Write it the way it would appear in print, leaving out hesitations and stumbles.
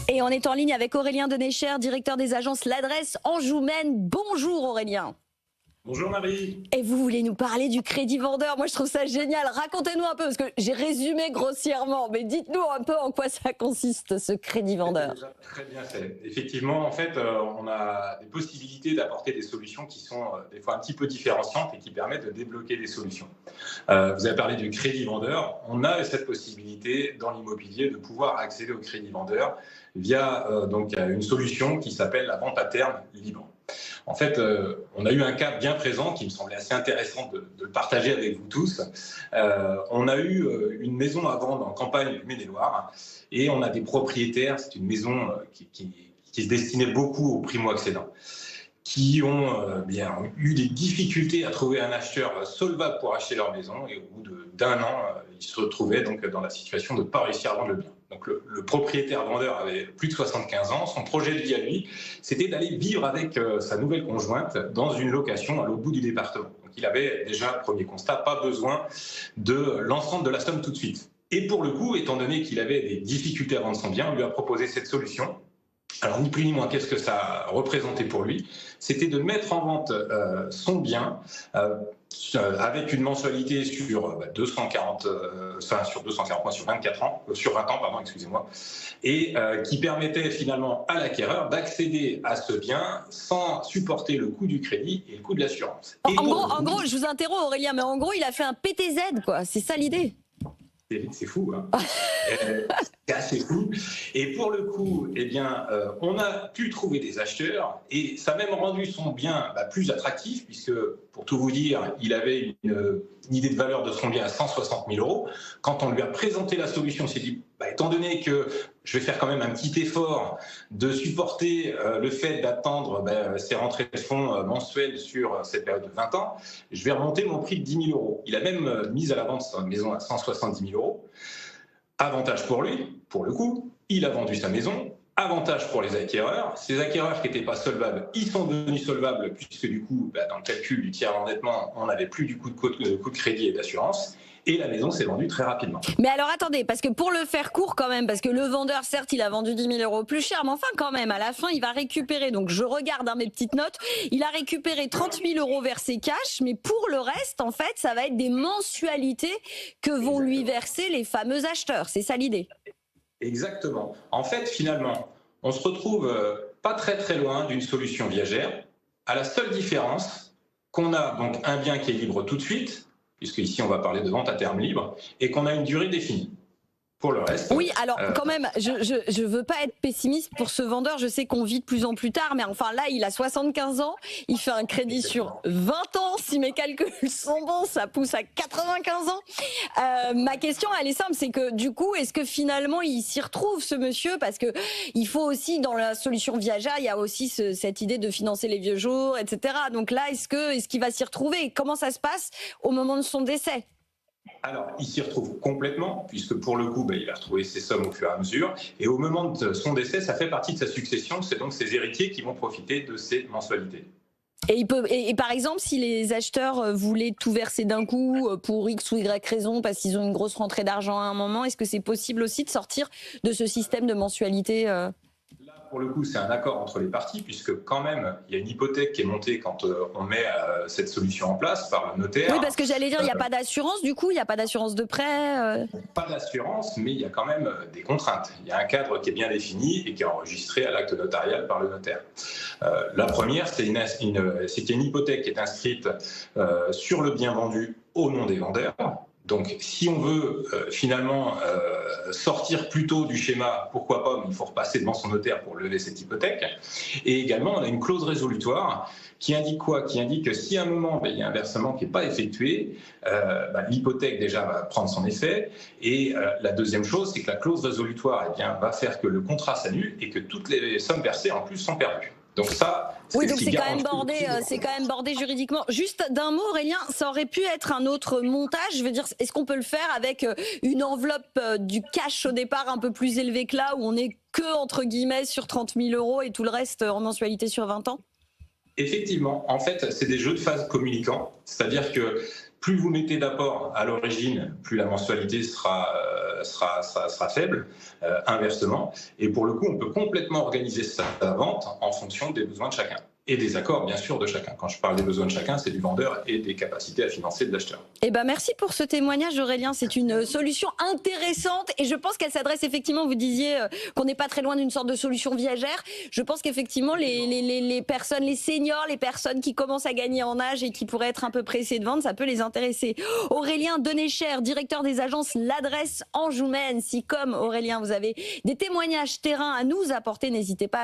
Et on est en ligne avec Aurélien Denécher, directeur des agences L'Adresse Anjou-Maine. Bonjour Aurélien. Bonjour Marie. Et vous voulez nous parler du crédit vendeur? Moi je trouve ça génial. Racontez-nous un peu, parce que j'ai résumé grossièrement, mais dites-nous un peu en quoi ça consiste ce crédit vendeur. Très bien fait. Effectivement, en fait, on a des possibilités d'apporter des solutions qui sont des fois un petit peu différenciantes et qui permettent de débloquer des solutions. Vous avez parlé du crédit vendeur. On a cette possibilité dans l'immobilier de pouvoir accéder au crédit vendeur via donc une solution qui s'appelle la vente à terme libre. En fait, on a eu un cas bien présent qui me semblait assez intéressant de le partager avec vous tous. On a eu une maison à vendre en campagne du Maine-et-Loire et on a des propriétaires, c'est une maison qui se destinait beaucoup aux primo-accédants, qui ont bien eu des difficultés à trouver un acheteur solvable pour acheter leur maison et au bout d'un an, ils se retrouvaient donc dans la situation de ne pas réussir à vendre le bien. Donc le propriétaire vendeur avait plus de 75 ans. Son projet de vie à lui, c'était d'aller vivre avec sa nouvelle conjointe dans une location à l'autre bout du département. Donc il avait déjà, premier constat, pas besoin de l'ensemble de la somme tout de suite. Et pour le coup, étant donné qu'il avait des difficultés à vendre son bien, on lui a proposé cette solution. Alors, ni plus ni moins, qu'est-ce que ça représentait pour lui? C'était de mettre en vente son bien avec une mensualité sur 240 mois, sur 24 ans, sur 20 ans, pardon, excusez-moi, et qui permettait finalement à l'acquéreur d'accéder à ce bien sans supporter le coût du crédit et le coût de l'assurance. En gros, je vous interromps Aurélien, mais en gros, il a fait un PTZ, quoi. C'est ça l'idée. C'est fou, hein. C'est assez fou. Et pour le coup, eh bien, on a pu trouver des acheteurs et ça a même rendu son bien plus attractif puisque, pour tout vous dire, il avait une idée de valeur de son bien à 160 000 euros. Quand on lui a présenté la solution, il s'est dit, étant donné que je vais faire quand même un petit effort de supporter le fait d'attendre ces rentrées de fonds mensuelles sur cette période de 20 ans, je vais remonter mon prix de 10 000 euros. Il a même mis à la vente sa maison à 170 000 euros. Avantage pour lui, pour le coup, il a vendu sa maison. Avantage pour les acquéreurs. Ces acquéreurs qui n'étaient pas solvables, ils sont devenus solvables puisque du coup, dans le calcul du tiers endettement, on n'avait plus du coup de crédit et d'assurance. Et la maison s'est vendue très rapidement. Mais alors attendez, parce que pour le faire court quand même, parce que le vendeur, certes, il a vendu 10 000 euros plus cher, mais enfin quand même, à la fin, il va récupérer, donc je regarde mes petites notes, il a récupéré 30 000 euros versés cash, mais pour le reste, en fait, ça va être des mensualités que vont lui verser les fameux acheteurs. C'est ça l'idée? Exactement. En fait, finalement, on se retrouve pas très très loin d'une solution viagère, à la seule différence qu'on a donc un bien qui est libre tout de suite, puisque ici on va parler de vente à terme libre, et qu'on a une durée définie. Pour le reste. Oui, alors quand même, je veux pas être pessimiste pour ce vendeur, je sais qu'on vit de plus en plus tard, mais enfin là, il a 75 ans, il fait un crédit sur 20 ans, si mes calculs sont bons, ça pousse à 95 ans. Ma question, elle est simple, c'est que du coup, est-ce que finalement, il s'y retrouve ce monsieur? Parce que il faut aussi, dans la solution Viaja, il y a aussi cette idée de financer les vieux jours, etc. Donc là, est-ce qu'il va s'y retrouver? Comment ça se passe au moment de son décès? Alors, il s'y retrouve complètement, puisque pour le coup, il a retrouvé ses sommes au fur et à mesure. Et au moment de son décès, ça fait partie de sa succession. C'est donc ses héritiers qui vont profiter de ces mensualités. Et par exemple, si les acheteurs voulaient tout verser d'un coup pour X ou Y raison, parce qu'ils ont une grosse rentrée d'argent à un moment, est-ce que c'est possible aussi de sortir de ce système de mensualité Pour le coup, c'est un accord entre les parties, puisque quand même, il y a une hypothèque qui est montée quand on met cette solution en place par le notaire. Oui, parce que j'allais dire, il n'y a pas d'assurance, du coup, il n'y a pas d'assurance de prêt Pas d'assurance, mais il y a quand même des contraintes. Il y a un cadre qui est bien défini et qui est enregistré à l'acte notarial par le notaire. La première, c'est qu'il y a une hypothèque qui est inscrite sur le bien vendu au nom des vendeurs. Donc, si on veut finalement sortir plus tôt du schéma, pourquoi pas, mais il faut repasser devant son notaire pour lever cette hypothèque. Et également, on a une clause résolutoire qui indique quoi? Qui indique que si à un moment, il y a un versement qui n'est pas effectué, l'hypothèque déjà va prendre son effet. Et la deuxième chose, c'est que la clause résolutoire va faire que le contrat s'annule et que toutes les sommes versées en plus sont perdues. Donc ça, oui, donc c'est quand même bordé juridiquement. Juste d'un mot, Aurélien, ça aurait pu être un autre montage. Je veux dire, est-ce qu'on peut le faire avec une enveloppe du cash au départ un peu plus élevée que là, où on est que entre guillemets sur 30 000 euros et tout le reste en mensualité sur 20 ans? Effectivement, en fait, c'est des jeux de phase communicants, c'est-à-dire que plus vous mettez d'apport à l'origine, plus la mensualité sera faible, inversement. Et pour le coup, on peut complètement organiser sa vente en fonction des besoins de chacun. Et des accords, bien sûr, de chacun. Quand je parle des besoins de chacun, c'est du vendeur et des capacités à financer de l'acheteur. Eh ben merci pour ce témoignage, Aurélien. C'est une solution intéressante et je pense qu'elle s'adresse effectivement, vous disiez qu'on n'est pas très loin d'une sorte de solution viagère. Je pense qu'effectivement, les personnes, les seniors, les personnes qui commencent à gagner en âge et qui pourraient être un peu pressées de vendre, ça peut les intéresser. Aurélien Denécher, directeur des agences L'Adresse Anjoumen. Si comme Aurélien, vous avez des témoignages terrain à nous apporter, n'hésitez pas à nous